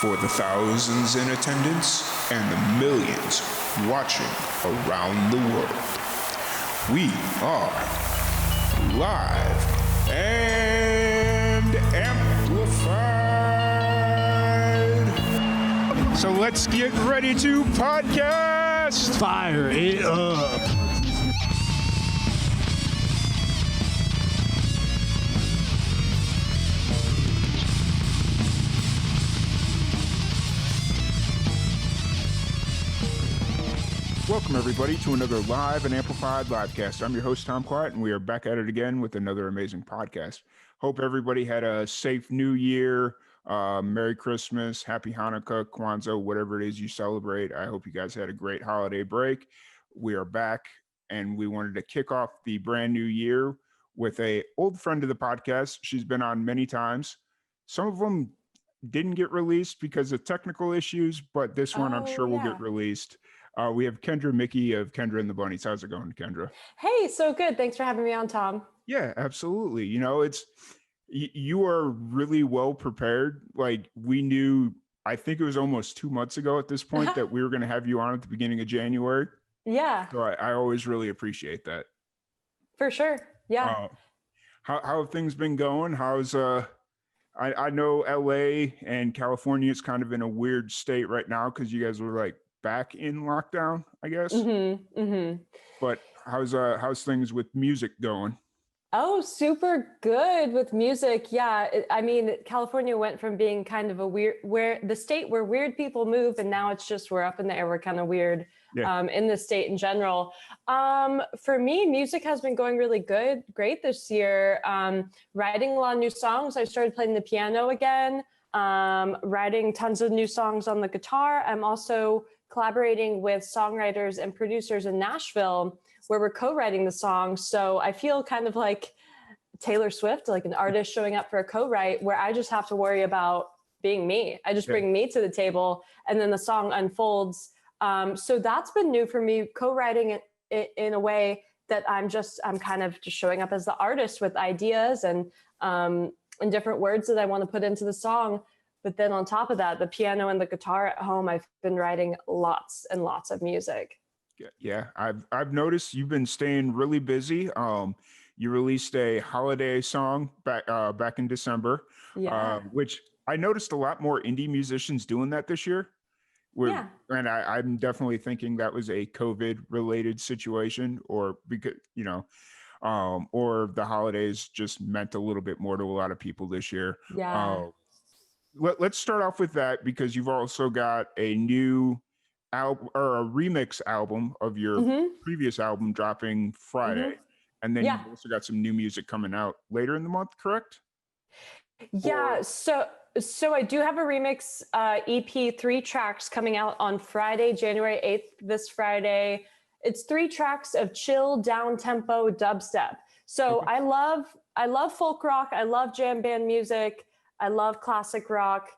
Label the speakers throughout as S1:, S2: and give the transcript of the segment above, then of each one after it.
S1: For the thousands in attendance and the millions watching around the world, we are live and amplified. So let's get ready to podcast.
S2: Fire it up.
S1: Welcome, everybody, to another live and amplified livecast. I'm your host, Tom Quiet, and we are back at it again with another amazing podcast. Hope everybody had a safe New Year, Merry Christmas, Happy Hanukkah, Kwanzaa, whatever it is you celebrate. I hope you guys had a great holiday break. We are back, and we wanted to kick off the brand new year with an old friend of the podcast. She's been on many times. Some of them didn't get released because of technical issues, but this one I'm sure will get released. We have Kendra Mickey of Kendra and the Bunnies. How's it going, Kendra?
S3: Hey, so good. Thanks for having me on, Tom.
S1: Yeah, absolutely. You know, you are really well prepared. Like, we knew, I think it was almost 2 months ago at this point that we were going to have you on at the beginning of January.
S3: Yeah.
S1: So I always really appreciate that.
S3: For sure. Yeah.
S1: How have things been going? How's I know LA and California is kind of in a weird state right now because you guys were like back in lockdown, I guess. But how's things with music going?
S3: Oh, super good with music. Yeah. I mean, California went from being kind of a weird, where the state where weird people move, and now it's just we're up in the air. We're kind of weird in the state in general. For me, music has been going really great this year. Writing a lot of new songs. I started playing the piano again. Writing tons of new songs on the guitar. I'm also collaborating with songwriters and producers in Nashville where we're co-writing the songs. So I feel kind of like Taylor Swift, like an artist showing up for a co-write where I just have to worry about being me. I just bring me to the table and then the song unfolds. So that's been new for me, co-writing it in a way that I'm kind of just showing up as the artist with ideas and different words that I want to put into the song. But then on top of that, the piano and the guitar at home, I've been writing lots and lots of music.
S1: Yeah, I've noticed you've been staying really busy. You released a holiday song back in December, which I noticed a lot more indie musicians doing that this year. And I'm definitely thinking that was a COVID-related situation, or because or the holidays just meant a little bit more to a lot of people this year. Let's start off with that, because you've also got a new album or a remix album of your previous album dropping Friday. And then you've also got some new music coming out later in the month, correct?
S3: Yeah. So I do have a remix EP, 3 tracks coming out on Friday, January 8th, this Friday. It's 3 tracks of chill, down-tempo dubstep. So I love folk rock. I love jam band music. I love classic rock.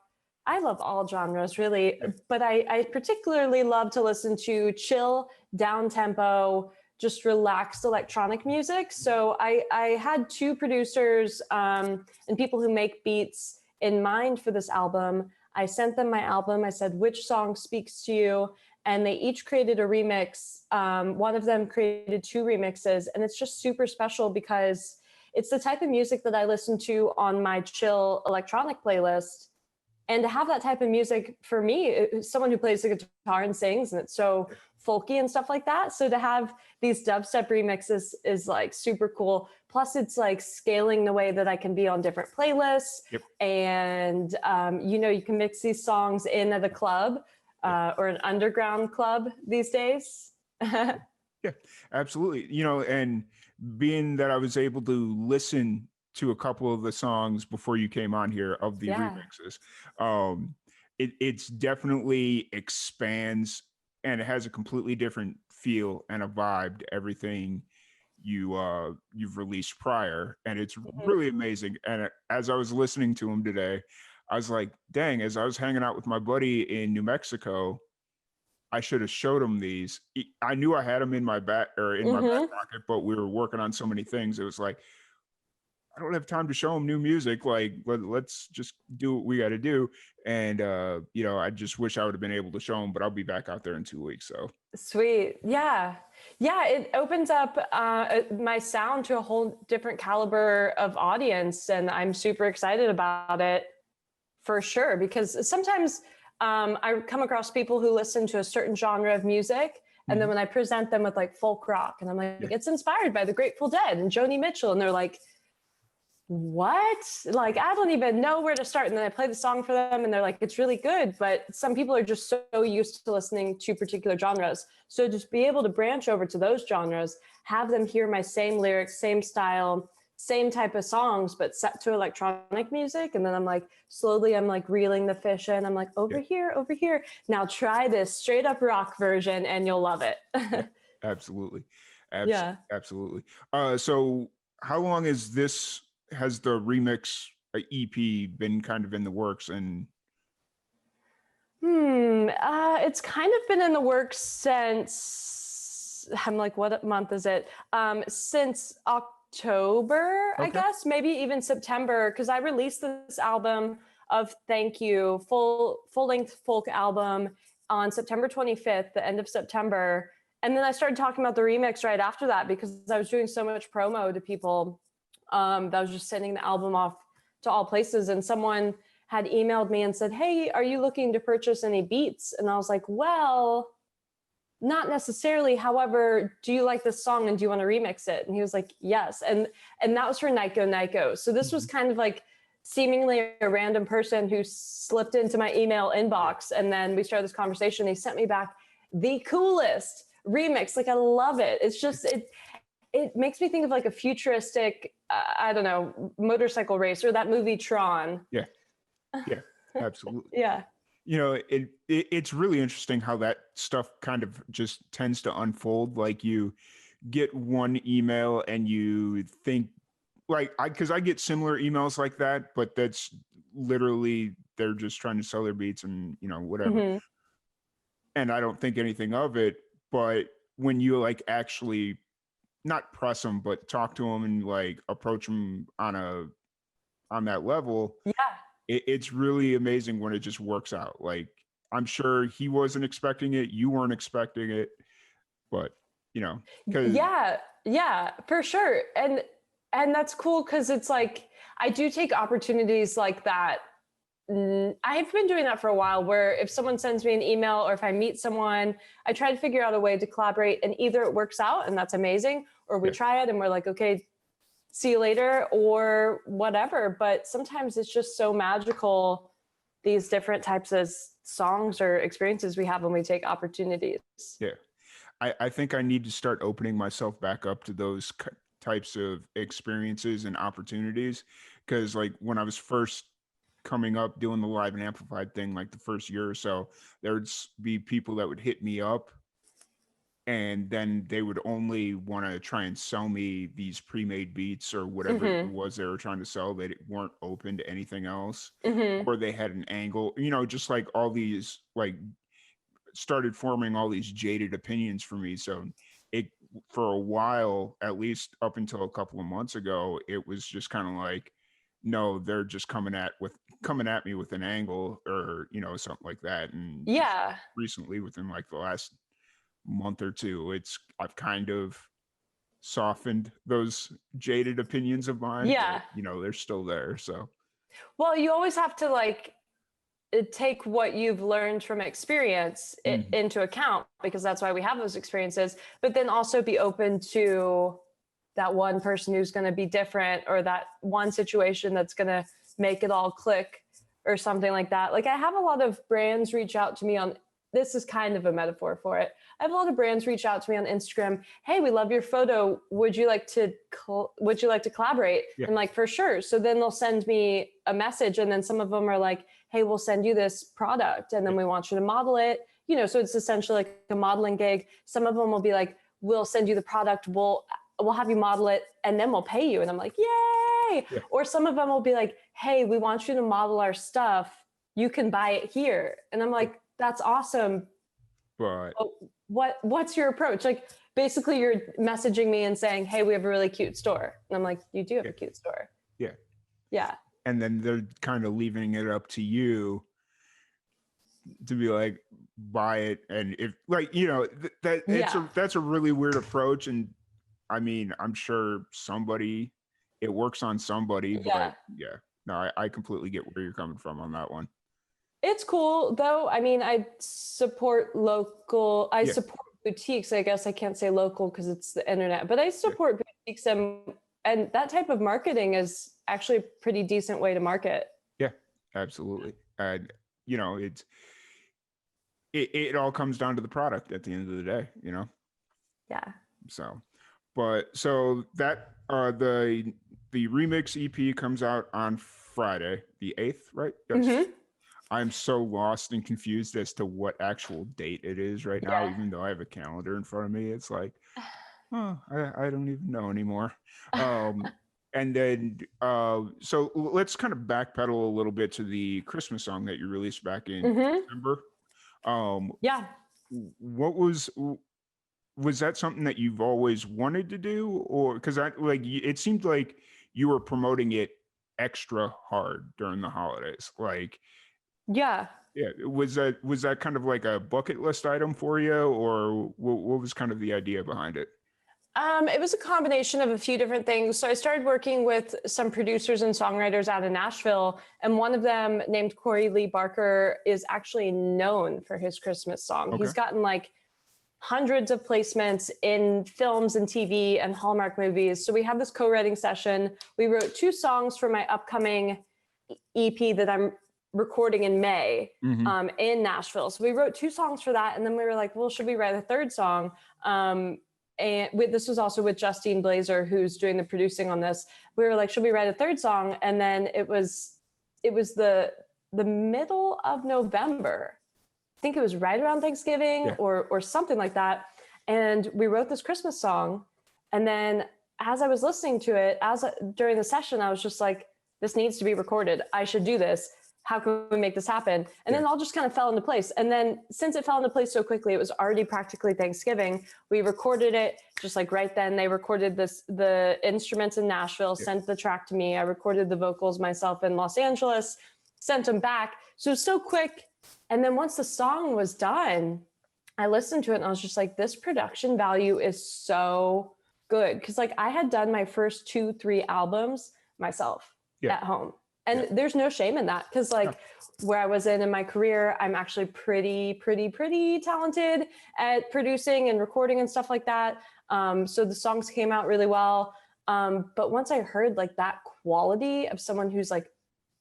S3: I love all genres, really, but I particularly love to listen to chill, down-tempo, just relaxed electronic music. So I had 2 producers and people who make beats in mind for this album. I sent them my album. I said, which song speaks to you? And they each created a remix. One of them created 2 remixes, and it's just super special because it's the type of music that I listen to on my chill electronic playlist. And to have that type of music, for me, someone who plays the guitar and sings, and it's so folky and stuff like that. So to have these dubstep remixes is like super cool. Plus it's like scaling the way that I can be on different playlists. And, you can mix these songs in at a club or an underground club these days.
S1: Yeah, absolutely. And being that I was able to listen to a couple of the songs before you came on here of the remixes, it's definitely expands, and it has a completely different feel and a vibe to everything you've released prior, and it's really amazing. And as I was listening to them today, I was like, dang, as I was hanging out with my buddy in New Mexico, I should have showed him these. I knew I had them in my back my back pocket, but we were working on so many things. It was like, I don't have time to show them new music. Like, let's just do what we got to do. And, I just wish I would have been able to show them, but I'll be back out there in 2 weeks. So
S3: Sweet. Yeah. Yeah. It opens up my sound to a whole different caliber of audience. And I'm super excited about it for sure. Because sometimes I come across people who listen to a certain genre of music. And then when I present them with like folk rock, and I'm like, it's inspired by the Grateful Dead and Joni Mitchell. And they're like, what? Like, I don't even know where to start. And then I play the song for them and they're like, it's really good. But some people are just so used to listening to particular genres. So just be able to branch over to those genres, have them hear my same lyrics, same style, same type of songs, but set to electronic music. And then I'm like, slowly, I'm like reeling the fish in. I'm like, over here, over here. Now try this straight up rock version and you'll love it.
S1: absolutely. Absolutely. So how long has the remix EP been kind of in the works? And
S3: it's kind of been in the works since, I'm like, what month is it? Since October, I guess, maybe even September, because I released this album of Thank You, full-length folk album on September 25th, the end of September. And then I started talking about the remix right after that because I was doing so much promo to people that I was just sending the album off to all places. And someone had emailed me and said, hey, are you looking to purchase any beats? And I was like, well, not necessarily. However, do you like this song and do you want to remix it? And he was like, yes. And that was for Nyko Nyko. So this was kind of like seemingly a random person who slipped into my email inbox. And then we started this conversation. He sent me back the coolest remix. Like, I love it. It's just, it makes me think of like a futuristic, I don't know, motorcycle race or that movie Tron.
S1: Yeah, absolutely.
S3: Yeah.
S1: It's really interesting how that stuff kind of just tends to unfold. Like, you get one email and you think, like, because I get similar emails like that, but that's literally, they're just trying to sell their beats and, whatever. And I don't think anything of it. But when you like actually not press them, but talk to them and like approach them on that level, it's really amazing when it just works out. Like, I'm sure he wasn't expecting it, you weren't expecting it, but
S3: yeah, for sure. And that's cool because it's like I do take opportunities like that. I've been doing that for a while, where if someone sends me an email or if I meet someone, I try to figure out a way to collaborate, and either it works out and that's amazing, or we try it and we're like, okay, see you later, or whatever. But sometimes it's just so magical, these different types of songs or experiences we have when we take opportunities.
S1: Yeah. I think I need to start opening myself back up to those types of experiences and opportunities. Because like when I was first coming up doing the live and amplified thing, like the first year or so, there would be people that would hit me up and then they would only want to try and sell me these pre-made beats or whatever it was they were trying to sell. They weren't open to anything else, or they had an angle, just like all these, like, started forming all these jaded opinions for me. So it, for a while, at least up until a couple of months ago, it was just kind of like, no, they're just coming at me with an angle or, something like that. And recently, within like the last month or two, I've kind of softened those jaded opinions of mine. But, they're still there. So,
S3: well, you always have to like take what you've learned from experience into account, because that's why we have those experiences, but then also be open to that one person who's going to be different, or that one situation that's going to make it all click or something like that. Like, I have a lot of brands reach out to me on, this is kind of a metaphor for it. I have a lot of brands reach out to me on Instagram. Hey, we love your photo. Would you like to collaborate?
S1: Yeah.
S3: I'm like, for sure. So then they'll send me a message, and then some of them are like, hey, we'll send you this product, and then we want you to model it. So it's essentially like a modeling gig. Some of them will be like, we'll send you the product. We'll have you model it, and then we'll pay you. And I'm like, yay. Yeah. Or some of them will be like, hey, we want you to model our stuff. You can buy it here. And I'm like, that's awesome.
S1: But
S3: what's your approach? Like, basically you're messaging me and saying, hey, we have a really cute store. And I'm like, you do have a cute store. Yeah.
S1: And then they're kind of leaving it up to you to be like, buy it. And if like, you know, that's a really weird approach. And I mean, I'm sure it works on somebody, but yeah, no, I completely get where you're coming from on that one.
S3: It's cool though. I mean, I support boutiques. I guess I can't say local because it's the internet, but I support boutiques, and that type of marketing is actually a pretty decent way to market.
S1: Yeah, absolutely. And you know, it all comes down to the product at the end of the day, you know?
S3: Yeah.
S1: So that the remix EP comes out on Friday, the 8th, right? Yes.
S3: Mm-hmm.
S1: I'm so lost and confused as to what actual date it is right now, even though I have a calendar in front of me. It's like, oh, I don't even know anymore. And then so let's kind of backpedal a little bit to the Christmas song that you released back in December.
S3: Yeah.
S1: What was that something that you've always wanted to do, or because it seemed like you were promoting it extra hard during the holidays, like
S3: Yeah.
S1: was that kind of like a bucket list item for you, or what was kind of the idea behind it?
S3: It was a combination of a few different things. So I started working with some producers and songwriters out of Nashville, and one of them, named Corey Lee Barker, is actually known for his Christmas song.
S1: Okay.
S3: He's gotten like hundreds of placements in films and TV and Hallmark movies. So we had this co-writing session. We wrote 2 songs for my upcoming EP that I'm recording in May in Nashville. So we wrote 2 songs for that. And then we were like, well, should we write a 3rd song? And this was also with Justine Blazer, who's doing the producing on this. We were like, should we write a 3rd song? And then it was the middle of November. I think it was right around Thanksgiving or something like that. And we wrote this Christmas song. And then as I was listening to it, during the session, I was just like, this needs to be recorded. I should do this. How can we make this happen? And then it all just kind of fell into place. And then since it fell into place so quickly, it was already practically Thanksgiving. We recorded it just like right then. They recorded the instruments in Nashville, sent the track to me. I recorded the vocals myself in Los Angeles, sent them back. So it was so quick. And then once the song was done, I listened to it and I was just like, this production value is so good. Cause like I had done my first 2-3 albums myself at home. And there's no shame in that. Cause like where I was in my career, I'm actually pretty talented at producing and recording and stuff like that. So the songs came out really well. But once I heard like that quality of someone who's like,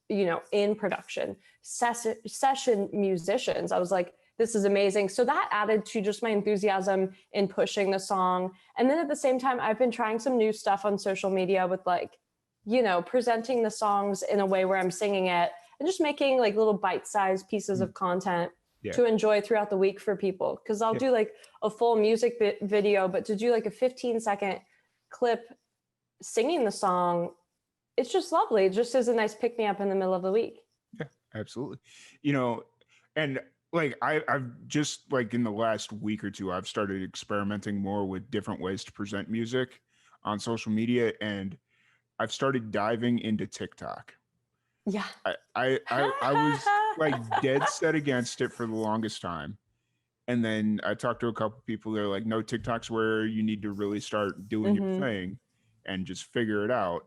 S3: you know, in production, session musicians, I was like, this is amazing. So that added to just my enthusiasm in pushing the song. And then at the same time, I've been trying some new stuff on social media with like, you know, presenting the songs in a way where I'm singing it and just making like little bite-sized pieces of content to enjoy throughout the week for people. Cause I'll do like a full music video, but to do like a 15-second clip singing the song, it's just lovely. It just is a nice pick me up in the middle of the week.
S1: Yeah, absolutely. You know, and like I've just like in the last week or 2, I've started experimenting more with different ways to present music on social media, and I've started diving into TikTok.
S3: Yeah.
S1: I was like dead set against it for the longest time. And then I talked to a couple people, they're like, no, TikTok's where you need to really start doing your thing and just figure it out.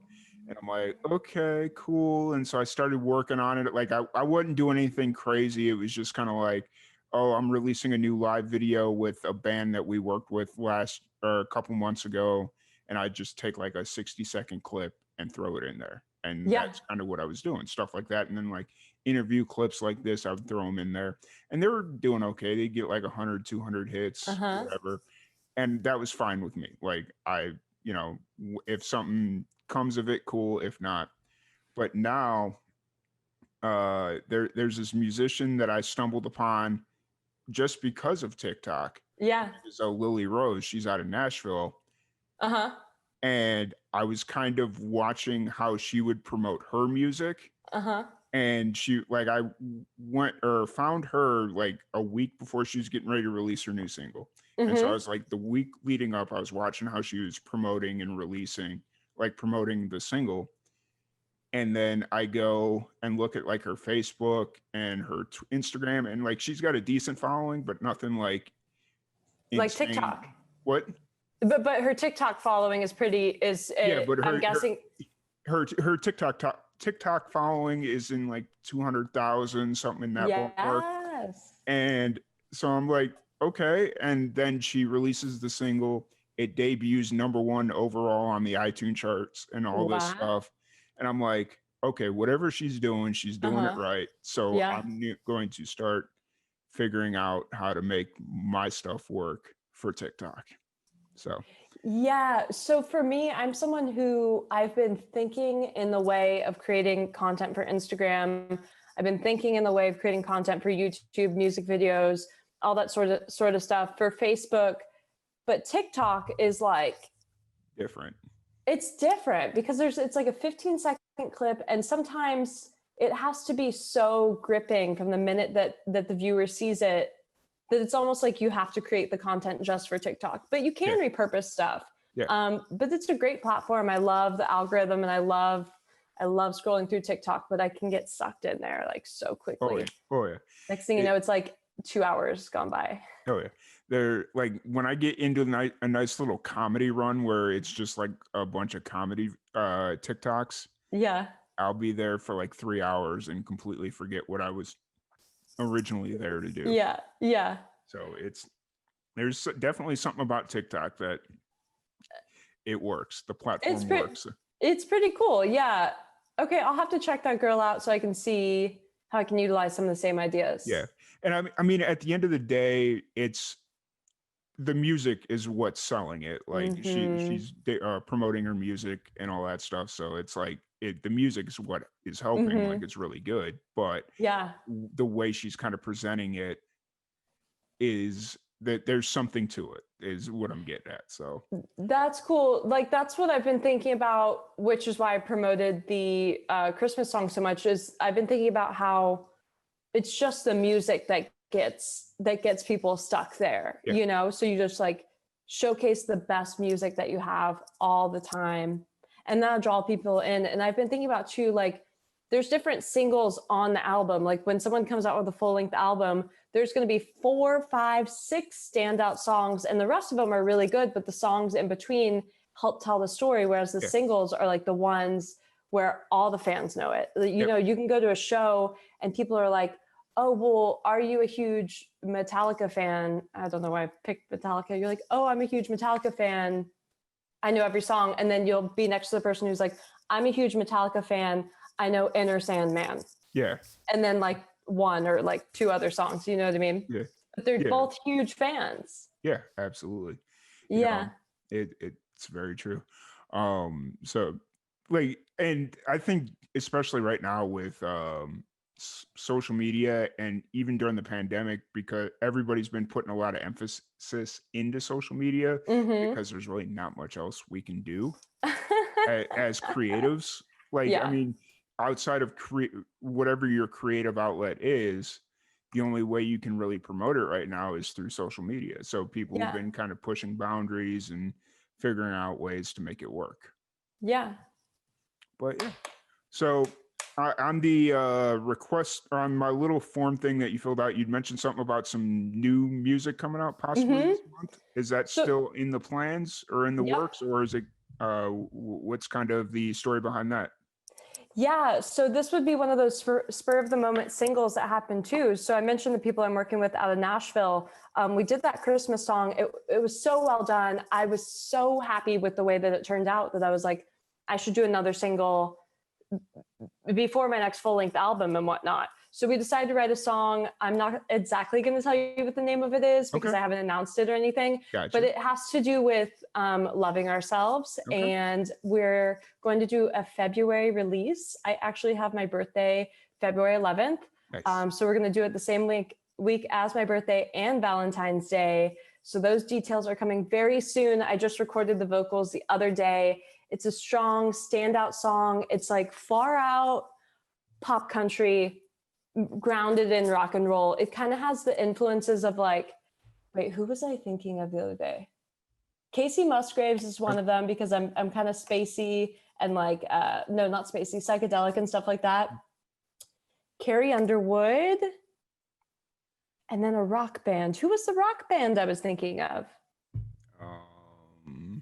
S1: And I'm like, okay, cool. And so I started working on it. Like I wasn't doing anything crazy. It was just kind of like, oh, I'm releasing a new live video with a band that we worked with a couple months ago. And I just take like a 60-second clip and throw it in there. And that's kind of what I was doing, stuff like that. And then like interview clips like this, I would throw them in there. And they were doing okay. They get like 100, 200 hits, whatever. And that was fine with me. Like you know, if something comes of it, cool. If not. But now there's this musician that I stumbled upon just because of TikTok.
S3: Yeah.
S1: So Lily Rose, she's out of Nashville. And I was kind of watching how she would promote her music. And she like I found her like a week before she was getting ready to release her new single. And so I was like the week leading up, I was watching how she was promoting and promoting the single. and then I go and look at like her Facebook and her Instagram, and like she's got a decent following, but nothing like
S3: Like
S1: insane.
S3: TikTok.
S1: What?
S3: But her TikTok following is pretty
S1: Yeah, but
S3: I'm guessing
S1: her TikTok following is in like 200,000, something in that ballpark.
S3: yes.
S1: And so I'm like, okay. And then she releases the single. It debuts #1 overall on the iTunes charts and all this
S3: Wow.
S1: stuff. And I'm like, okay, whatever she's doing it right. So
S3: Yeah.
S1: I'm going to start figuring out how to make my stuff work for TikTok. So
S3: yeah. So for me, I'm someone who I've been thinking in the way of creating content for Instagram. I've been thinking in the way of creating content for YouTube, music videos, all that sort of stuff for Facebook. But TikTok is like
S1: different.
S3: It's different because it's like a 15-second clip, and sometimes it has to be so gripping from the minute that the viewer sees it that it's almost like you have to create the content just for TikTok. But you can repurpose stuff.
S1: Yeah.
S3: But it's a great platform. I love the algorithm, and I love scrolling through TikTok, but I can get sucked in there like so quickly.
S1: Oh yeah.
S3: Next thing you know, it's like 2 hours gone by.
S1: Oh yeah. They're like, when I get into a nice little comedy run where it's just like a bunch of comedy TikToks.
S3: Yeah.
S1: I'll be there for like 3 hours and completely forget what I was originally there to do.
S3: Yeah. Yeah.
S1: So there's definitely something about TikTok that it works. The platform works.
S3: It's pretty cool. Yeah. Okay, I'll have to check that girl out so I can see how I can utilize some of the same ideas.
S1: Yeah. And I mean, at the end of the day, it's the music is what's selling it. Like she's promoting her music and all that stuff. So it's like the music is what is helping. Like it's really good, but
S3: yeah,
S1: the way she's kind of presenting it is that there's something to it, is what I'm getting at. So
S3: that's cool. Like that's what I've been thinking about, which is why I promoted the Christmas song so much. Is I've been thinking about how it's just the music that gets people stuck there, you know? So you just like showcase the best music that you have all the time, and that'll draw people in. And I've been thinking about too, like there's different singles on the album. Like when someone comes out with a full length album, there's going to be 4, 5, 6 standout songs, and the rest of them are really good, but the songs in between help tell the story. Whereas the singles are like the ones where all the fans know it. You know, you can go to a show and people are like, oh, well, are you a huge Metallica fan? I don't know why I picked Metallica. You're like, oh, I'm a huge Metallica fan. I know every song. And then you'll be next to the person who's like, I'm a huge Metallica fan. I know Enter Sandman.
S1: Yeah.
S3: And then like 1 or like 2 other songs, you know what I mean?
S1: Yeah.
S3: But they're both huge fans.
S1: Yeah, absolutely.
S3: Yeah.
S1: It's very true. So like, and I think especially right now with social media, and even during the pandemic, because everybody's been putting a lot of emphasis into social media because there's really not much else we can do as creatives. Like, I mean, outside of whatever your creative outlet is, the only way you can really promote it right now is through social media. So people have been kind of pushing boundaries and figuring out ways to make it work.
S3: Yeah.
S1: But yeah, so on the request, on my little form thing that you filled out, you'd mentioned something about some new music coming out possibly this month. Is that still in the plans or in the works, or is it what's kind of the story behind that?
S3: Yeah, so this would be one of those spur of the moment singles that happened too. So I mentioned the people I'm working with out of Nashville. We did that Christmas song. It was so well done. I was so happy with the way that it turned out that I was like, I should do another single before my next full-length album and whatnot. So we decided to write a song. I'm not exactly going to tell you what the name of it is because I haven't announced it or anything, but it has to do with loving ourselves. And we're going to do a February release. I actually have my birthday February 11th. Nice. So we're going to do it the same week as my birthday and Valentine's Day. So those details are coming very soon. I just recorded the vocals the other day. It's a strong standout song. It's like far out pop country, grounded in rock and roll. It kind of has the influences of like, wait, who was I thinking of the other day? Casey Musgraves is one of them because I'm kind of spacey and like no, not spacey, psychedelic and stuff like that. Carrie Underwood, and then a rock band. Who was the rock band I was thinking of?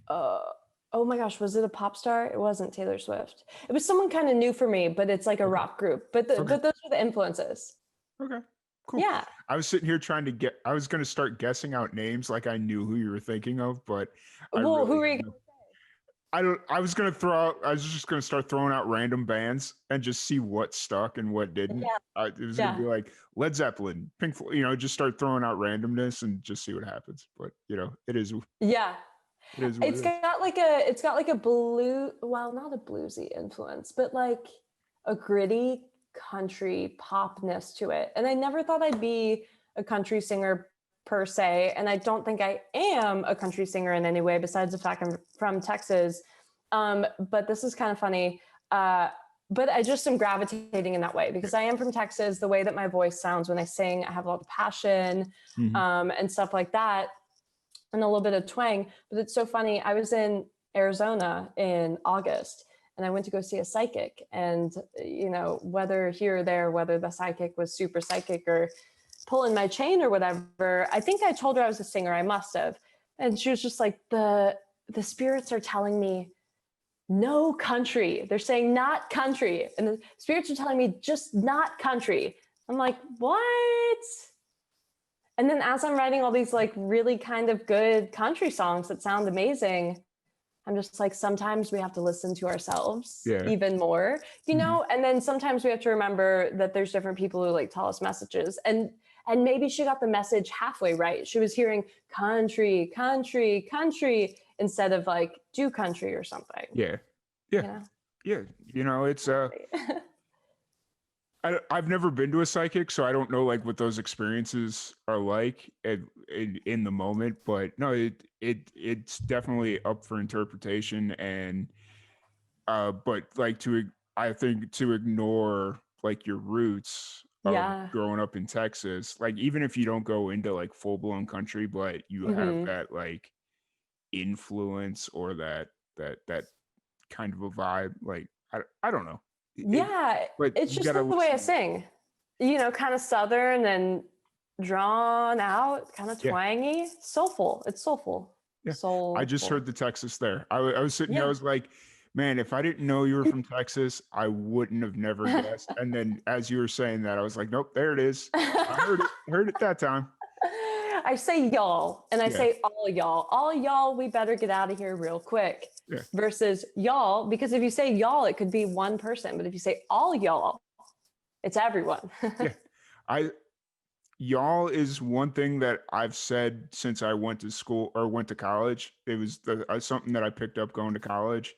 S3: Oh my gosh, was it a pop star? It wasn't Taylor Swift. It was someone kind of new for me, but it's like a rock group. But but those are the influences.
S1: Okay, cool.
S3: Yeah.
S1: I was sitting here trying to I was going to start guessing out names like I knew who you were thinking of, but
S3: Well, who are you?
S1: I was going to I was just going to start throwing out random bands and just see what stuck and what didn't.
S3: Yeah.
S1: It was going to be like Led Zeppelin, Pink Floyd, just start throwing out randomness and just see what happens. But it is.
S3: Yeah.
S1: It's
S3: got like a blue, well, not a bluesy influence, but like a gritty country popness to it. And I never thought I'd be a country singer per se, and I don't think I am a country singer in any way besides the fact I'm from Texas. But this is kind of funny. But I just am gravitating in that way because I am from Texas. The way that my voice sounds when I sing, I have a lot of passion and stuff like that, and a little bit of twang. But it's so funny. I was in Arizona in August and I went to go see a psychic, and whether here or there, whether the psychic was super psychic or pulling my chain or whatever, I think I told her I was a singer. I must have. And she was just like, the spirits are telling me no country. They're saying not country. And the spirits are telling me just not country. I'm like, what? And then as I'm writing all these like really kind of good country songs that sound amazing, I'm just like, sometimes we have to listen to ourselves even more, and then sometimes we have to remember that there's different people who like tell us messages, and maybe she got the message halfway right. She was hearing country, country, country instead of like do country or something.
S1: Yeah. It's I've never been to a psychic, so I don't know like what those experiences are like in the moment. But no, it's definitely up for interpretation, and but like I think to ignore like your roots of growing up in Texas, like even if you don't go into like full blown country, but you have that like influence or that kind of a vibe, like I don't know.
S3: But it's just the way I sing, kind of Southern and drawn out, kind of twangy, soulful. It's soulful.
S1: Yeah. I just heard the Texas there. I was sitting here, I was like, man, if I didn't know you were from Texas, I wouldn't have never guessed. And then as you were saying that, I was like, nope, there it is. I heard it that time.
S3: I say y'all, and I say all y'all, we better get out of here real quick. Versus y'all, because if you say y'all, it could be one person, but if you say all y'all, it's everyone.
S1: Y'all is one thing that I've said since I went to school or went to college. It was something that I picked up going to college,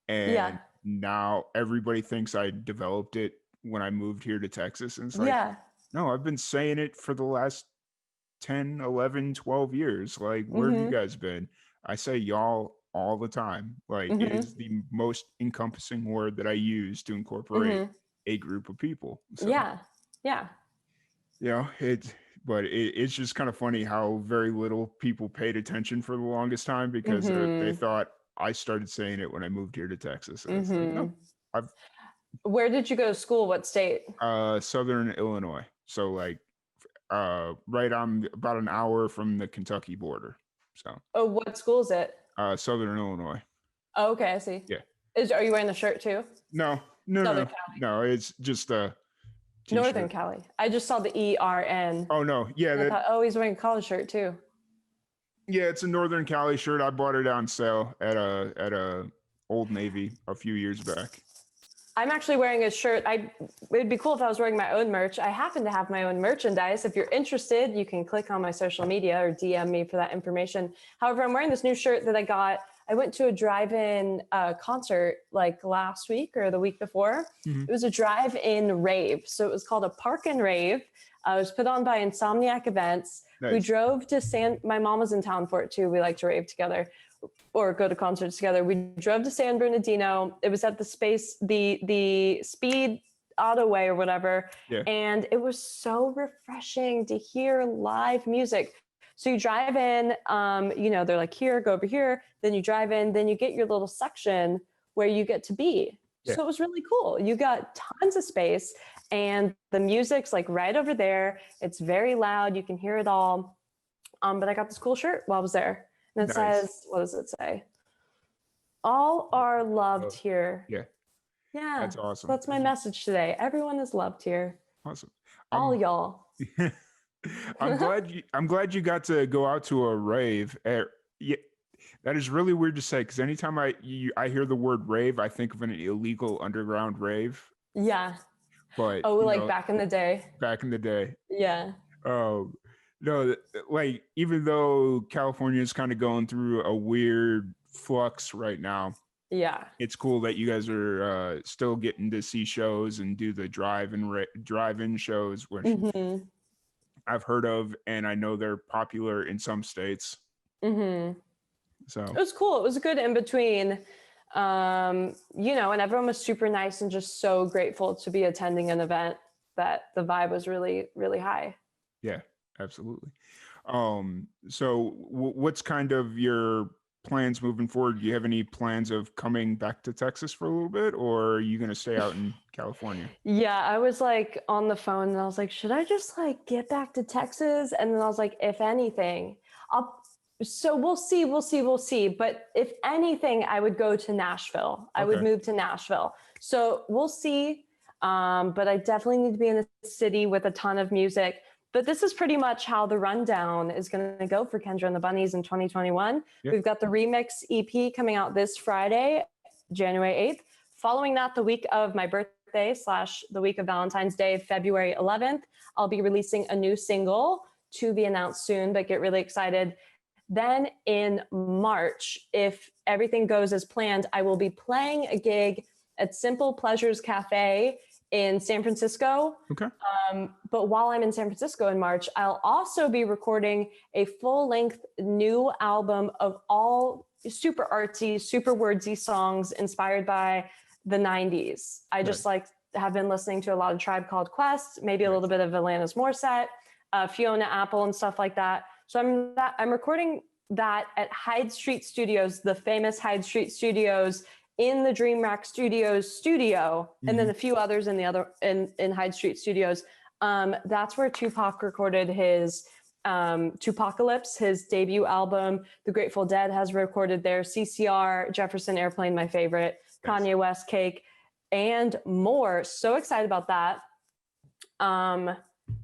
S1: and now everybody thinks I developed it when I moved here to Texas. And it's like, no, I've been saying it for the last 10, 11, 12 years. Like, where have you guys been? I say y'all all the time. Like, it is the most encompassing word that I use to incorporate a group of people. So, it's just kind of funny how very little people paid attention for the longest time because they thought I started saying it when I moved here to Texas. And it's like, no,
S3: Where did you go to school? What state?
S1: Southern Illinois. So like right on about an hour from the Kentucky border. So.
S3: Oh, what school is it?
S1: Southern Illinois.
S3: Oh, okay, I see.
S1: Yeah.
S3: Are you wearing the shirt too?
S1: No. It's just a
S3: t-shirt. Northern Cali. I just saw the ERN.
S1: Oh no, yeah.
S3: I thought, he's wearing a college shirt too. Yeah,
S1: it's a Northern Cali shirt. I bought it on sale at a Old Navy a few years back.
S3: I'm actually wearing a shirt. It'd be cool if I was wearing my own merch. I happen to have my own merchandise. If you're interested, you can click on my social media or DM me for that information. However, I'm wearing this new shirt that I got. I went to a drive-in concert like last week or the week before. It was a drive-in rave. So it was called a Park and Rave. It was put on by Insomniac Events. Nice. We drove to my mom was in town for it too. We like to rave together or go to concerts together. We drove to San Bernardino. It was at the Speed Autoway or whatever. Yeah. And it was so refreshing to hear live music So you drive in, they're like, here, go over here. Then you drive in, then you get your little section where you get to be.
S1: Yeah.
S3: So it was really cool. You got tons of space and the music's like right over there. It's very loud. You can hear it all. But I got this cool shirt while I was there. And it says, what does it say? All are loved here.
S1: Yeah.
S3: Yeah.
S1: That's awesome.
S3: So that's my message today. Everyone is loved here.
S1: Awesome.
S3: All y'all.
S1: I'm glad you got to go out to a rave. Yeah, that is really weird to say because anytime I hear the word rave, I think of an illegal underground rave.
S3: Yeah.
S1: But
S3: back in the day.
S1: Back in the day.
S3: Yeah.
S1: Oh no, like even though California is kind of going through a weird flux right now.
S3: Yeah.
S1: It's cool that you guys are still getting to see shows and do the drive-in shows, which I've heard of, and I know they're popular in some states. So
S3: it was cool. It was a good in between, and everyone was super nice and just so grateful to be attending an event that the vibe was really, really high.
S1: Yeah, absolutely. So what's kind of your plans moving forward? Do you have any plans of coming back to Texas for a little bit, or are you going to stay out in California?
S3: Yeah, I was like on the phone and I was like, should I just like get back to Texas? And then I was like, if anything, so we'll see. But if anything, I would go to Nashville. I would move to Nashville. So we'll see. But I definitely need to be in a city with a ton of music. But this is pretty much how the rundown is going to go for Kendra and the Bunnies in 2021. Yep. We've got the remix EP coming out this Friday, January 8th. Following that, the week of my birthday / the week of Valentine's Day, February 11th, I'll be releasing a new single to be announced soon, but get really excited. Then in March, if everything goes as planned, I will be playing a gig at Simple Pleasures Cafe in San Francisco.
S1: Okay.
S3: But while I'm in San Francisco in March, I'll also be recording a full-length new album of all super artsy, super wordsy songs inspired by the 90s. I just have been listening to a lot of Tribe Called Quest, maybe a little bit of Alanis Morissette, Fiona Apple and stuff like that. So I'm recording that at Hyde Street Studios, the famous Hyde Street Studios, in the Dream Rack Studios studio, and then a few others in Hyde Street Studios. That's where Tupac recorded his Tupacalypse, his debut album. The Grateful Dead has recorded there. CCR, Jefferson Airplane, my favorite, Kanye West, Cake, and more. So excited about that.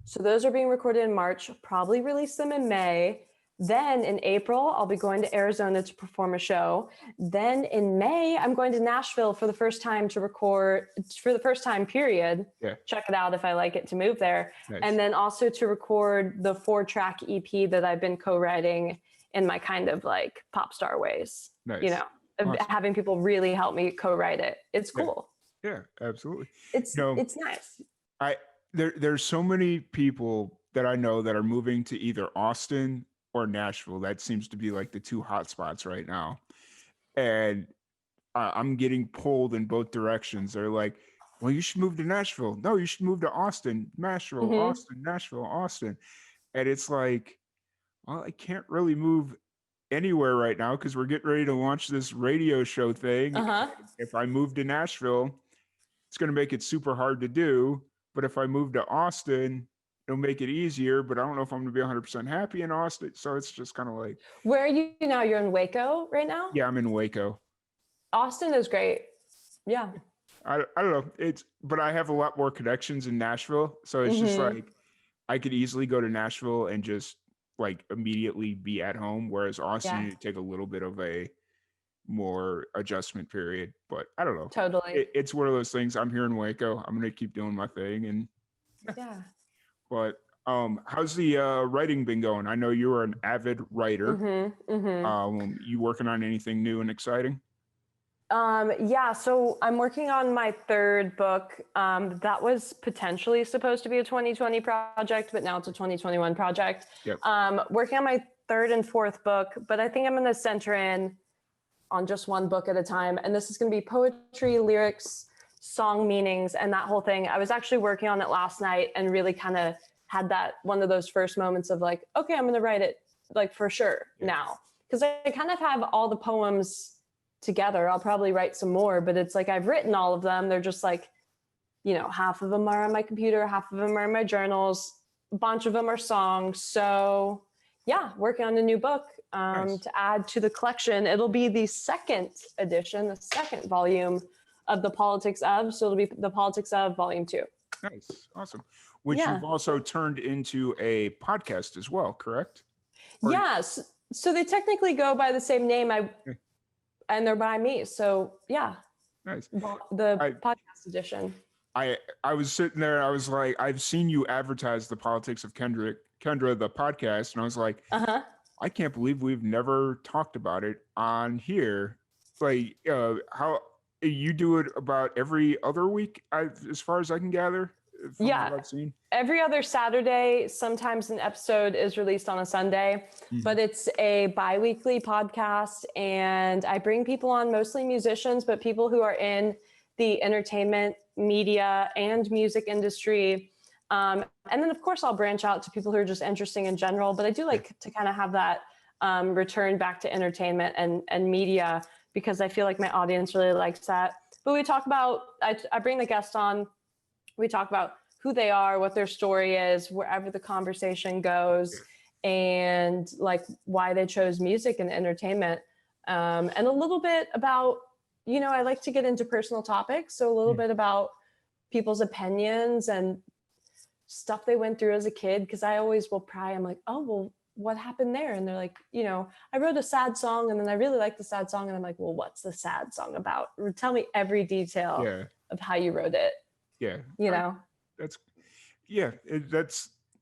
S3: So those are being recorded in March, probably release them in May. Then in April, I'll be going to Arizona to perform a show. Then in May, I'm going to Nashville for the first time to record, for the first time, period. Yeah. Check it out if I like it to move there. Nice. And then also to record the 4-track EP that I've been co-writing in my kind of like pop star ways. Nice. Awesome. Having people really help me co-write it. It's cool.
S1: Yeah, absolutely.
S3: It's nice.
S1: There's so many people that I know that are moving to either Austin or Nashville. That seems to be like the two hot spots right now. And I'm getting pulled in both directions. They're like, well, you should move to Nashville. No, you should move to Austin, Nashville, Austin, Nashville, Austin. And it's like, well, I can't really move anywhere right now because we're getting ready to launch this radio show thing. If I move to Nashville, it's going to make it super hard to do. But if I move to Austin, it'll make it easier, but I don't know if I'm going to be 100% happy in Austin. So it's just kind of like.
S3: Where are you now? You're in Waco right now?
S1: Yeah, I'm in Waco.
S3: Austin is great. Yeah.
S1: I don't know. But I have a lot more connections in Nashville. So it's just like, I could easily go to Nashville and just like immediately be at home. Whereas Austin, you take a little bit of a more adjustment period, but I don't know.
S3: Totally.
S1: It's one of those things. I'm here in Waco. I'm going to keep doing my thing. And
S3: yeah.
S1: But how's the writing been going? I know you were an avid writer. You working on anything new and exciting?
S3: Yeah, so I'm working on my 3rd book. That was potentially supposed to be a 2020 project, but now it's a 2021 project. Yep. Working on my 3rd and 4th book, but I think I'm going to center in on just one book at a time. And this is going to be poetry, lyrics, song meanings, and that whole thing. I was actually working on it last night and really kind of had that one of those first moments of like, okay, I'm going to write it like for sure now, because I kind of have all the poems together. I'll probably write some more, but it's like I've written all of them. They're just like, you know, half of them are on my computer, half of them are in my journals, a bunch of them are songs. So yeah, working on a new book to add to the collection. It'll be the second edition, the second volume of The Politics Of. So it'll be The Politics Of Volume 2.
S1: Nice. Awesome. Which you've also turned into a podcast as well, correct?
S3: Yes. So they technically go by the same name. And they're by me. So yeah.
S1: Nice.
S3: The podcast edition.
S1: I was sitting there, I was like, I've seen you advertise The Politics of Kendra the podcast, and I was like, I can't believe we've never talked about it on here. Like, how you do it about every other week, as far as I can gather. What I've seen.
S3: Every other Saturday, sometimes an episode is released on a Sunday, but it's a bi-weekly podcast, and I bring people on, mostly musicians, but people who are in the entertainment, media, and music industry. And then of course I'll branch out to people who are just interesting in general, but I do like to kind of have that return back to entertainment and media, because I feel like my audience really likes that. But we talk about, I bring the guest on, we talk about who they are, what their story is, wherever the conversation goes, and like why they chose music and entertainment. And a little bit about, you know, I like to get into personal topics. So a little bit about people's opinions and stuff they went through as a kid. Cause I always will pry. I'm like, oh, well, what happened there? And they're like, you know, I wrote a sad song and then I really like the sad song. And I'm like, well, what's the sad song about? Tell me every detail of how you wrote it.
S1: Yeah.
S3: You know,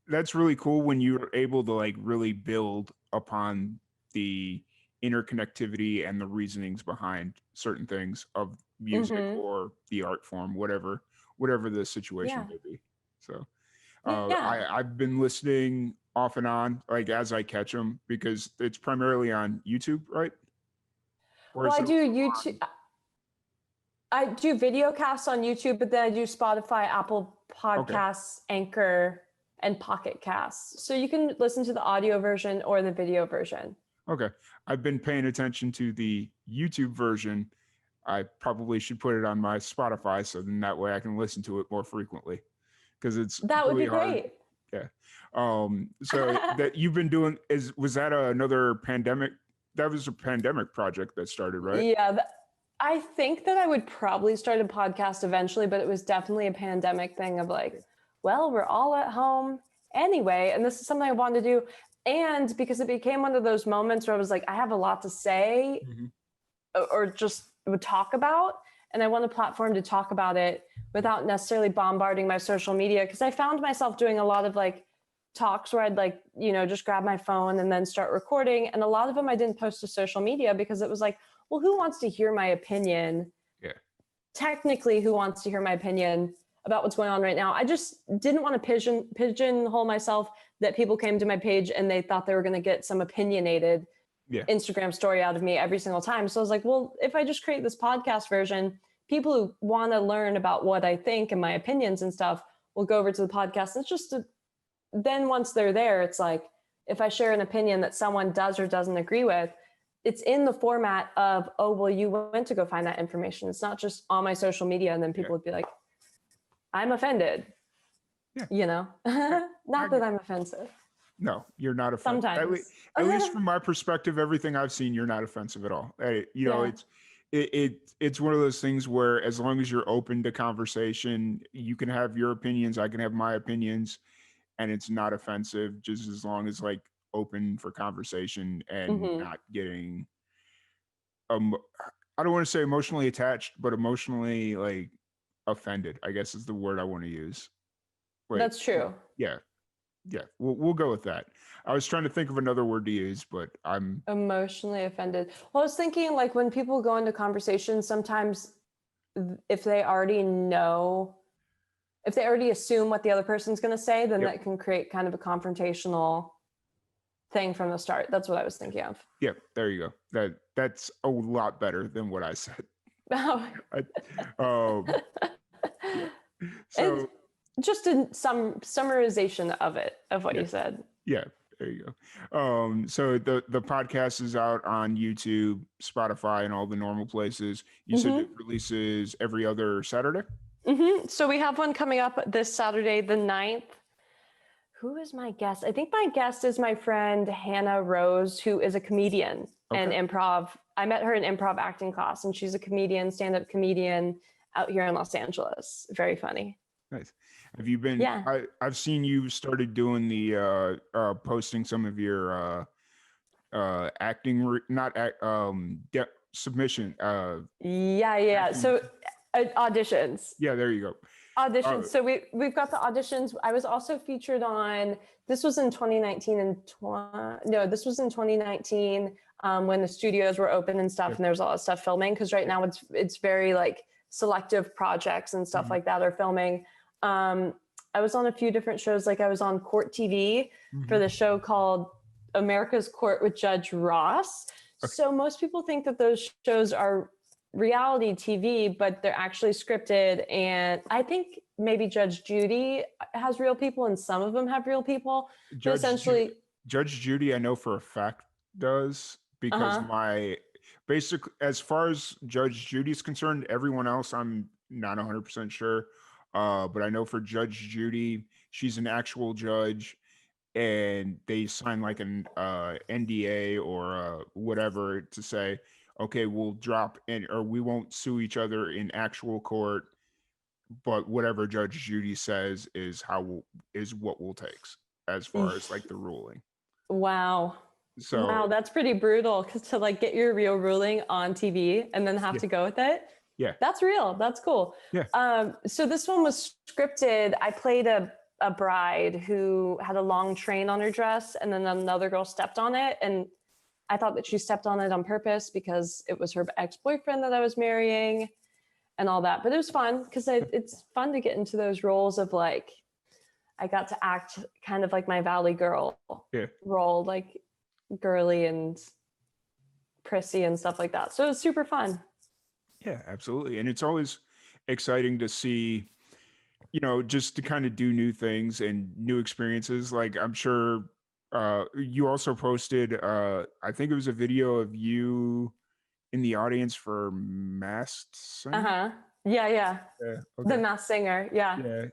S1: that's really cool when you're able to like really build upon the interconnectivity and the reasonings behind certain things of music or the art form, whatever the situation may be. So I've been listening off and on, like as I catch them, because it's primarily on YouTube, right?
S3: Well, I do YouTube. I do video casts on YouTube, but then I do Spotify, Apple Podcasts, Anchor, and Pocket Casts. So you can listen to the audio version or the video version.
S1: Okay. I've been paying attention to the YouTube version. I probably should put it on my Spotify, so then that way I can listen to it more frequently, because
S3: that would be great.
S1: Yeah. So that you've been doing was that another pandemic? That was a pandemic project that started, right?
S3: Yeah. I think that I would probably start a podcast eventually, but it was definitely a pandemic thing of like, well, we're all at home anyway, and this is something I wanted to do. And because it became one of those moments where I was like, I have a lot to say or just would talk about, and I want a platform to talk about it without necessarily bombarding my social media. Because I found myself doing a lot of like talks where I'd like, you know, just grab my phone and then start recording. And a lot of them I didn't post to social media because it was like, well, who wants to hear my opinion?
S1: Yeah.
S3: Technically, who wants to hear my opinion about what's going on right now? I just didn't want to pigeonhole myself that people came to my page and they thought they were going to get some opinionated Instagram story out of me every single time. So I was like, well, if I just create this podcast version, people who want to learn about what I think and my opinions and stuff will go over to the podcast. It's just, then once they're there, it's like, if I share an opinion that someone does or doesn't agree with, it's in the format of, oh, well, you went to go find that information. It's not just on my social media. And then people would be like, I'm offended. Yeah. You know, not that I'm offensive.
S1: No, you're not offensive.
S3: Sometimes.
S1: At least from my perspective, everything I've seen, you're not offensive at all. You know, it's one of those things where as long as you're open to conversation, you can have your opinions, I can have my opinions, and it's not offensive, just as long as like open for conversation and not getting I don't want to say emotionally attached, but emotionally like offended, I guess is the word I want to use.
S3: That's true.
S1: Yeah. We'll go with that. I was trying to think of another word to use, but I'm
S3: emotionally offended. Well, I was thinking like when people go into conversations, sometimes if they already know, if they already assume what the other person's going to say, then that can create kind of a confrontational thing from the start. That's what I was thinking of.
S1: Yeah, there you go. That's a lot better than what I said. So
S3: just in some summarization of what you said.
S1: Yeah. There you go. So the podcast is out on YouTube, Spotify, and all the normal places. You said it releases every other Saturday?
S3: So we have one coming up this Saturday, the 9th. Who is my guest? I think my guest is my friend Hannah Rose, who is a comedian and improv. I met her in improv acting class, and she's a comedian, stand-up comedian out here in Los Angeles. Very funny.
S1: Nice. Have you been?
S3: Yeah.
S1: I've seen you started doing the posting some of your acting, not act, submission.
S3: Yeah. So auditions.
S1: Yeah, there you go.
S3: Auditions. So we've got the auditions. I was also featured on. This was in 2019 this was in 2019 when the studios were open and stuff, and there was a lot of stuff filming. Because right now it's very like selective projects and stuff like that are filming. I was on a few different shows. Like I was on Court TV for the show called America's Court with Judge Ross. So most people think that those shows are reality TV, but they're actually scripted. And I think maybe Judge Judy has real people and some of them have real people. Judge
S1: Judy, I know for a fact does, because basically, as far as Judge Judy's concerned, everyone else I'm not 100% sure. But I know for Judge Judy, she's an actual judge, and they sign like an NDA or whatever to say, okay, we'll drop in, or we won't sue each other in actual court, but whatever Judge Judy says is what we'll take as far as like the ruling.
S3: Wow.
S1: So
S3: wow, that's pretty brutal, because to like get your real ruling on TV and then have to go with it.
S1: Yeah.
S3: That's real. That's cool.
S1: Yeah.
S3: So this one was scripted. I played a bride who had a long train on her dress, and then another girl stepped on it. And I thought that she stepped on it on purpose because it was her ex-boyfriend that I was marrying and all that. But it was fun because it's fun to get into those roles of like, I got to act kind of like my Valley girl role, like girly and prissy and stuff like that. So it was super fun.
S1: Yeah, absolutely. And it's always exciting to see, just to kind of do new things and new experiences. Like I'm sure you also posted, I think it was a video of you in the audience for Masked Singer.
S3: Yeah.
S1: Okay.
S3: The Masked Singer. Yeah.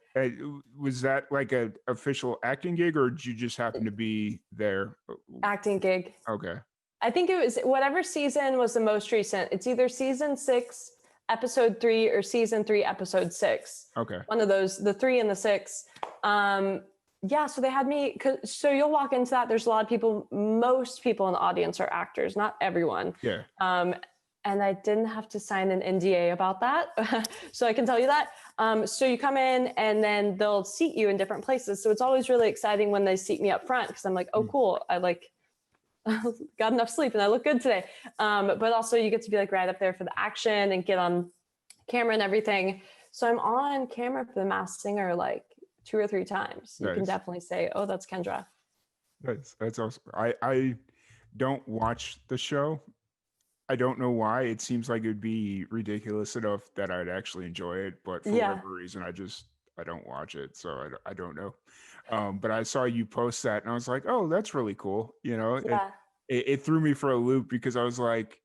S1: Was that like an official acting gig, or did you just happen to be there?
S3: Acting gig.
S1: Okay.
S3: I think it was whatever season was the most recent. It's either season 6, episode 3, or season 3, episode 6.
S1: Okay.
S3: One of those, the 3 and the 6. So they had me. So you'll walk into that. There's a lot of people. Most people in the audience are actors, not everyone.
S1: Yeah.
S3: And I didn't have to sign an NDA about that. So I can tell you that. So you come in and then they'll seat you in different places. So it's always really exciting when they seat me up front, because I'm like, oh, cool. I got enough sleep and I look good today. But also you get to be like right up there for the action and get on camera and everything. So I'm on camera for the Masked Singer like 2 or 3 times. You can definitely say, oh, that's Kendra.
S1: That's awesome. I don't watch the show. I don't know why. It seems like it would be ridiculous enough that I'd actually enjoy it, but for whatever reason, I don't watch it. So I don't know. But I saw you post that and I was like, oh, that's really cool. It threw me for a loop, because I was like,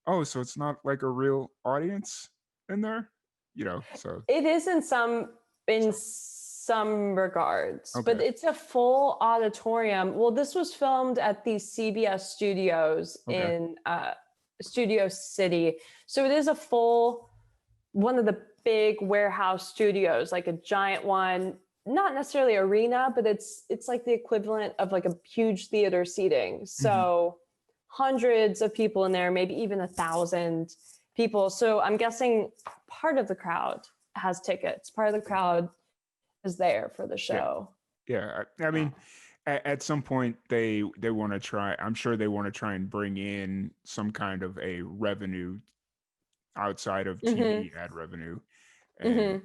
S1: oh, so it's not like a real audience in there, so.
S3: It is in some regards, but it's a full auditorium. Well, this was filmed at the CBS studios in Studio City. So it is a full, one of the big warehouse studios, like a giant one, not necessarily arena, but it's like the equivalent of like a huge theater seating. So hundreds of people in there, maybe even 1,000 people. So I'm guessing part of the crowd has tickets. Part of the crowd is there for the show.
S1: Yeah. I mean, at some point they want to try, I'm sure they want to try and bring in some kind of a revenue outside of TV ad revenue, and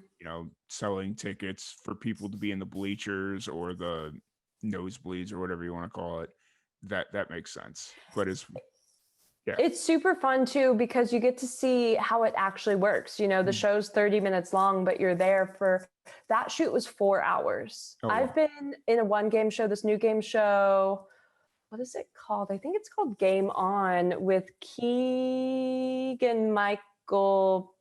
S1: selling tickets for people to be in the bleachers or the nosebleeds or whatever you want to call it. That makes sense. But it's super fun too, because you get to see how it actually works. The show's 30 minutes long, but you're there for that shoot was 4 hours. I've been in a one game show, this new game show,
S3: what is it called? I think it's called Game On with Keegan Michael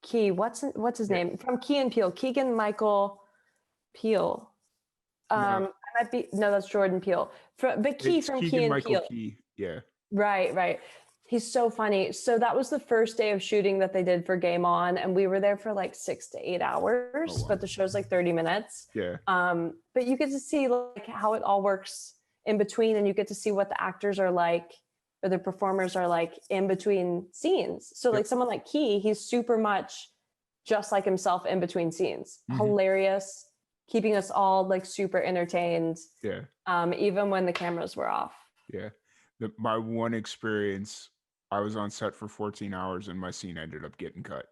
S3: Key. What's his name? From Key and Peele. Keegan Michael Peele. I might be, no, that's Jordan Peele. But Key
S1: It's
S3: from Key
S1: Keegan
S3: and
S1: Michael
S3: Peele.
S1: Key. Yeah.
S3: Right. He's so funny. So that was the first day of shooting that they did for Game On, and we were there for like 6 to 8 hours.
S1: Oh, wow.
S3: But the show's like 30 minutes.
S1: Yeah.
S3: But you get to see like how it all works in between, and you get to see what the actors are like, or the performers are like in between scenes. So like someone like Key, he's super much just like himself in between scenes. Hilarious, keeping us all like super entertained.
S1: Yeah.
S3: Even when the cameras were off.
S1: Yeah. My one experience, I was on set for 14 hours and my scene ended up getting cut.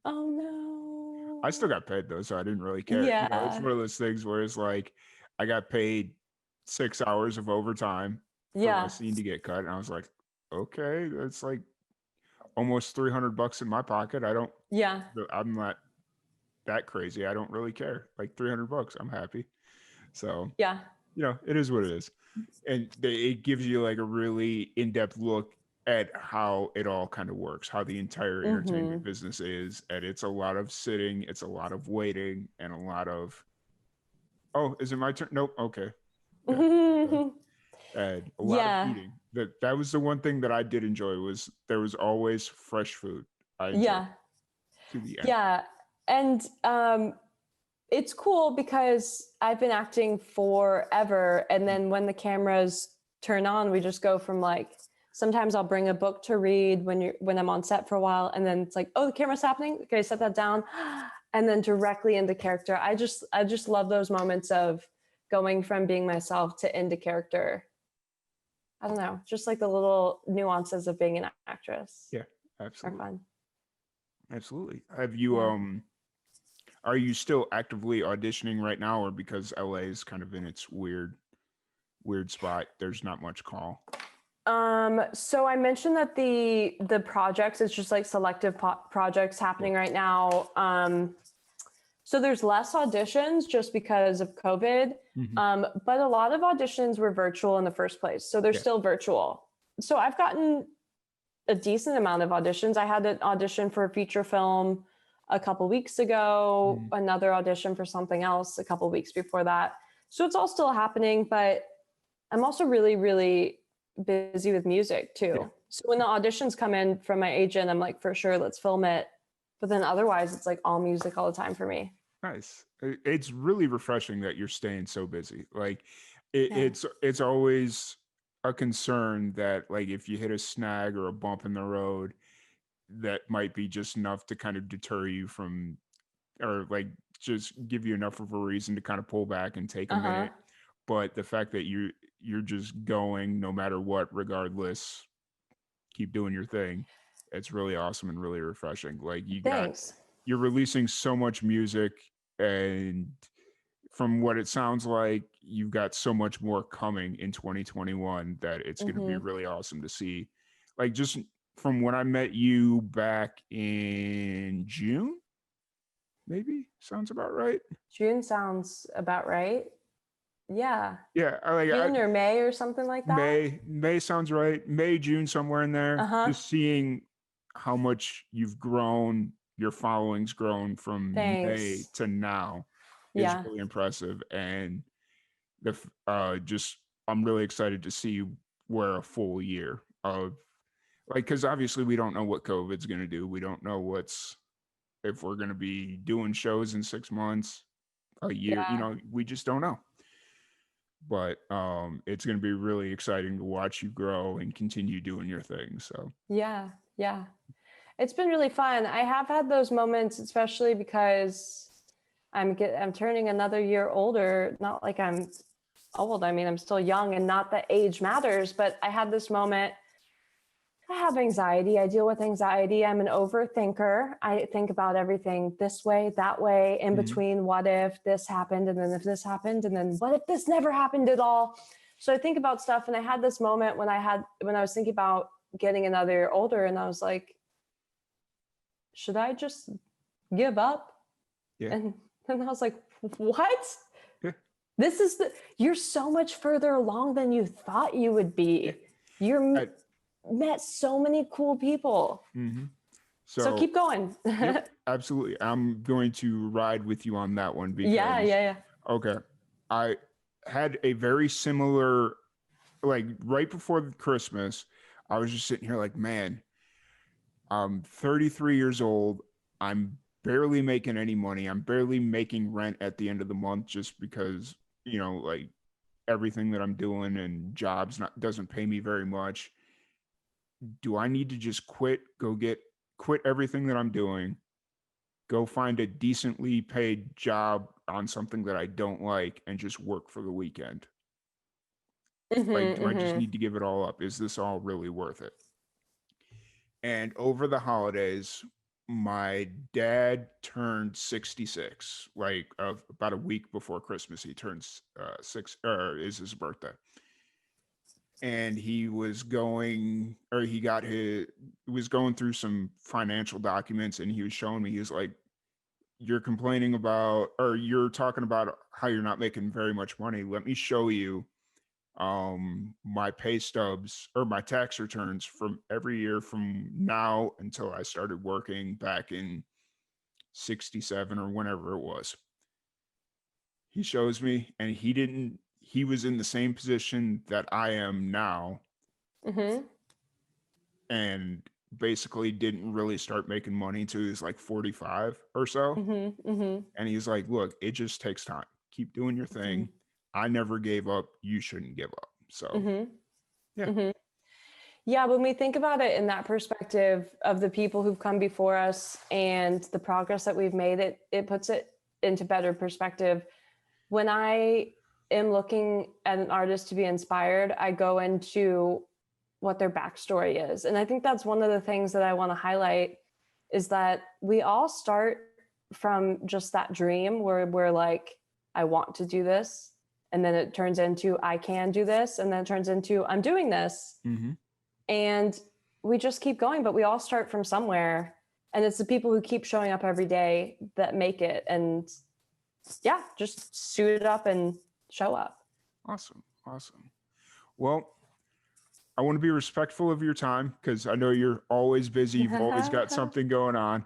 S3: Oh no.
S1: I still got paid though, so I didn't really care.
S3: Yeah.
S1: You know, it's one of those things where it's like I got paid 6 hours of overtime for my scene to get cut, and I was like, okay, that's like almost $300 in my pocket. I'm not that crazy. I don't really care. Like $300, I'm happy. So
S3: yeah,
S1: you know, it is what it is. And it gives you like a really in-depth look at how it all kind of works, how the entire entertainment business is. And it's a lot of sitting, it's a lot of waiting, and a lot of, oh, is it my turn? Nope. Okay. Yeah. And a lot of eating. That was the one thing that I did enjoy, was there was always fresh food. I enjoyed to the end.
S3: Yeah. And it's cool because I've been acting forever, and then when the cameras turn on, we just go from like, sometimes I'll bring a book to read when I'm on set for a while, and then it's like, oh, the camera's happening, okay, set that down, and then directly into character. I just love those moments of going from being myself to into character. I don't know, just like the little nuances of being an actress.
S1: Yeah, absolutely.
S3: Are fun.
S1: Absolutely. Have you are you still actively auditioning right now, or because LA is kind of in its weird spot, there's not much call?
S3: So I mentioned that the projects, it's just like selective projects happening right now. So there's less auditions just because of COVID. But a lot of auditions were virtual in the first place. So they're still virtual. So I've gotten a decent amount of auditions. I had an audition for a feature film a couple weeks ago, another audition for something else a couple weeks before that. So it's all still happening, but I'm also really, really busy with music too. Yeah. So when the auditions come in from my agent, I'm like, for sure, let's film it. But then otherwise, it's like all music all the time for me.
S1: Nice. It's really refreshing that you're staying so busy. Like it's always a concern that like if you hit a snag or a bump in the road, that might be just enough to kind of deter you from, or like just give you enough of a reason to kind of pull back and take a minute. But the fact that you're just going no matter what, regardless, keep doing your thing. It's really awesome and really refreshing. Like you're releasing so much music, and from what it sounds like, you've got so much more coming in 2021 that it's going to be really awesome to see. Like just from when I met you back in June, maybe sounds about right.
S3: June sounds about right. Yeah.
S1: Yeah.
S3: June or May or something like that.
S1: May sounds right. May, June, somewhere in there. Just seeing how much you've grown, your following's grown from May to now is really impressive. And I'm really excited to see where a full year of, like, because obviously we don't know what COVID's going to do. We don't know if we're going to be doing shows in 6 months, a year, we just don't know. But it's going to be really exciting to watch you grow and continue doing your thing. So
S3: yeah, it's been really fun. I have had those moments, especially because I'm turning another year older. Not like I'm old. I mean, I'm still young, and not that age matters. But I had this moment. I have anxiety. I deal with anxiety. I'm an overthinker. I think about everything this way, that way, in between. What if this happened? And then if this happened, and then what if this never happened at all? So I think about stuff. And I had this moment when I was thinking about getting another year older, and I was like, should I just give up?
S1: Yeah.
S3: And I was like, what?
S1: Yeah.
S3: You're so much further along than you thought you would be. You're met so many cool people.
S1: Mm-hmm.
S3: So keep going.
S1: Yep, absolutely. I'm going to ride with you on that one because
S3: Yeah.
S1: okay. I had a very similar, like right before Christmas, I was just sitting here like, man, I'm 33 years old. I'm barely making any money. I'm barely making rent at the end of the month just because, like everything that I'm doing and jobs doesn't pay me very much. Do I need to just quit everything that I'm doing, go find a decently paid job on something that I don't like and just work for the weekend? Like, do I just need to give it all up? Is this all really worth it? And over the holidays, my dad turned 66, like about a week before Christmas. He turns is his birthday. And he was going, or he was going through some financial documents, and he was showing me, he was like, you're complaining about, or you're talking about how you're not making very much money. Let me show you my pay stubs or my tax returns from every year from now until I started working back in 67 or whenever it was. He shows me, and he was in the same position that I am now, and basically didn't really start making money until he was like 45 or so. And he's like, look, it just takes time. Keep doing your thing. I never gave up. You shouldn't give up. So yeah.
S3: Yeah, when we think about it in that perspective of the people who've come before us and the progress that we've made, it puts it into better perspective. When I am looking at an artist to be inspired, I go into what their backstory is. And I think that's one of the things that I want to highlight is that we all start from just that dream where we're like, I want to do this. And then it turns into, I can do this. And then it turns into, I'm doing this. And we just keep going, but we all start from somewhere. And it's the people who keep showing up every day that make it. And yeah, just suit it up and show up.
S1: Awesome. Well, I want to be respectful of your time because I know you're always busy. You've always got something going on.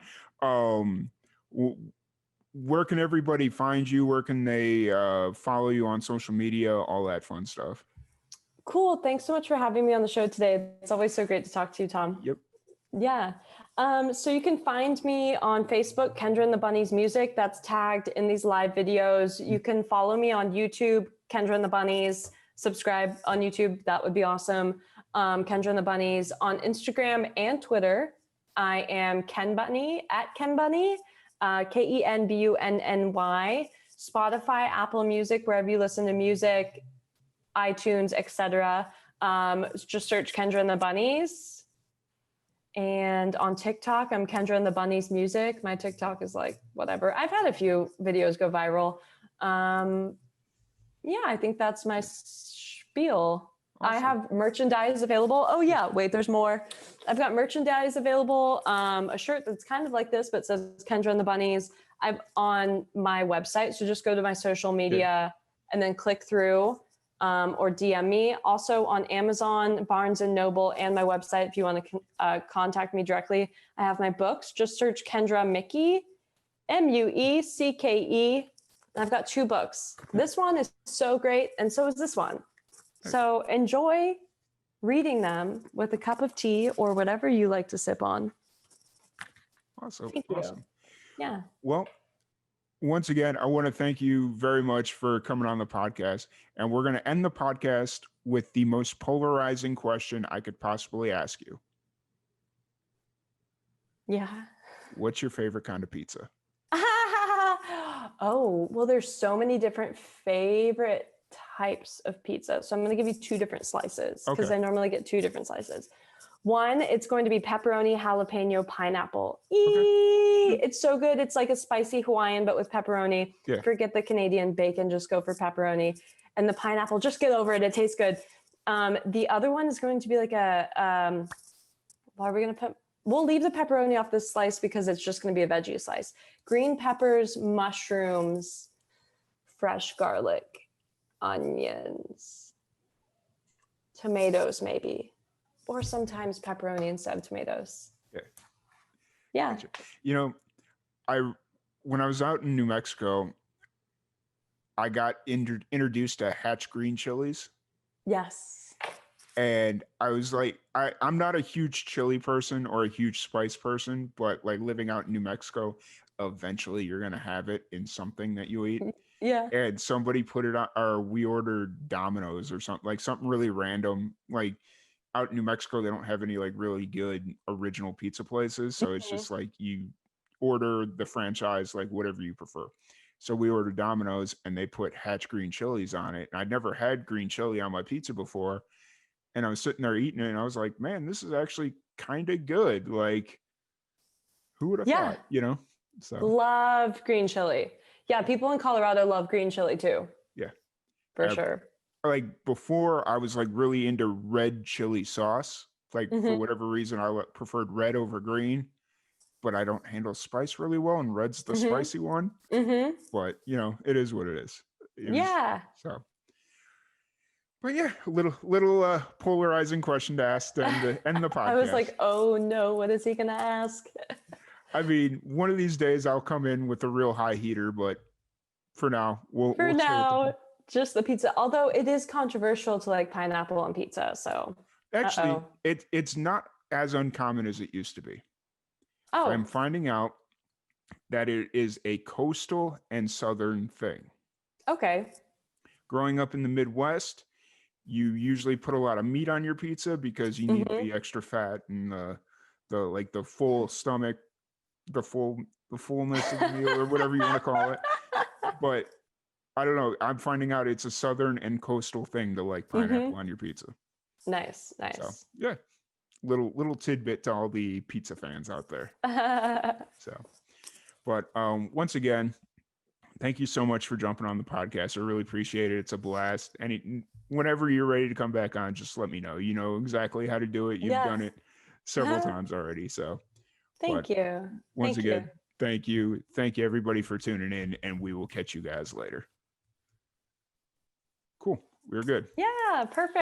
S1: Where can everybody find you? Where can they follow you on social media? All that fun stuff.
S3: Cool. Thanks so much for having me on the show today. It's always so great to talk to you, Tom.
S1: Yep.
S3: Yeah. So you can find me on Facebook, Kendra and the Bunnies Music. That's tagged in these live videos. You can follow me on YouTube, Kendra and the Bunnies. Subscribe on YouTube. That would be awesome. Kendra and the Bunnies on Instagram and Twitter. I am Ken Bunny at Ken Bunny, KenBunny. Spotify, Apple Music, wherever you listen to music, iTunes, etc. Just search Kendra and the Bunnies. And on TikTok, I'm Kendra and the Bunnies Music. My TikTok is like whatever. I've had a few videos go viral. Yeah, I think that's my spiel. Awesome. I have merchandise available. Oh yeah, wait, there's more. I've got merchandise available. A shirt that's kind of like this, but says Kendra and the Bunnies. I'm on my website, so just go to my social media and then click through. Or DM me. Also on Amazon, Barnes & Noble, and my website if you want to contact me directly. I have my books. Just search Kendra Mickey, Muecke. I've got 2 books. This one is so great, and so is this one. So enjoy reading them with a cup of tea or whatever you like to sip on.
S1: Awesome.
S3: Thank you. Yeah.
S1: Well, once again, I want to thank you very much for coming on the podcast. And we're going to end the podcast with the most polarizing question I could possibly ask you.
S3: Yeah.
S1: What's your favorite kind of pizza?
S3: Oh, well, there's so many different favorite types of pizza. So I'm going to give you 2 different slices because I normally get 2 different slices. One, it's going to be pepperoni, jalapeno, pineapple. It's so good. It's like a spicy Hawaiian, but with pepperoni. Yeah. Forget the Canadian bacon. Just go for pepperoni. And the pineapple, just get over it. It tastes good. The other one is going to be like we'll leave the pepperoni off this slice because it's just going to be a veggie slice. Green peppers, mushrooms, fresh garlic, onions, tomatoes maybe, or sometimes pepperoni instead of tomatoes.
S1: Yeah.
S3: Yeah.
S1: Gotcha. You know, when I was out in New Mexico, I got introduced to Hatch green chilies.
S3: Yes.
S1: And I was like, I'm not a huge chili person or a huge spice person, but like living out in New Mexico, eventually you're going to have it in something that you eat.
S3: Yeah.
S1: And somebody put it on, or we ordered Domino's or something, like something really random. Like out in New Mexico, they don't have any like really good original pizza places. So it's just like you order the franchise, like whatever you prefer. So we ordered Domino's and they put Hatch green chilies on it. And I'd never had green chili on my pizza before. And I was sitting there eating it and I was like, man, this is actually kind of good. Like, who would have thought, you know? So
S3: love green chili. Yeah, people in Colorado love green chili too.
S1: yeah.
S3: For sure.
S1: Like before I was like really into red chili sauce. Like for whatever reason, I preferred red over green, but I don't handle spice really well. And red's the spicy one. But you know, it is what it is. So. But yeah, a little polarizing question to ask to end the podcast.
S3: I was like, oh no, what is he gonna ask?
S1: I mean, one of these days I'll come in with a real high heater, but for now, we'll
S3: just the pizza. Although it is controversial to like pineapple on pizza, so
S1: actually, it's not as uncommon as it used to be.
S3: Oh,
S1: I'm finding out that it is a coastal and southern thing.
S3: Okay.
S1: Growing up in the Midwest, you usually put a lot of meat on your pizza because you need the extra fat and the full stomach, the fullness of the meal or whatever you want to call it. But I don't know. I'm finding out it's a southern and coastal thing to like pineapple on your pizza.
S3: Nice.
S1: So yeah, little tidbit to all the pizza fans out there. So, but once again, thank you so much for jumping on the podcast. I really appreciate it. It's a blast. Whenever you're ready to come back on, just let me know. You know exactly how to do it. You've done it several times already. So
S3: thank you.
S1: Once again, thank you. Thank you everybody for tuning in, and we will catch you guys later. Cool. We're good.
S3: Yeah, perfect.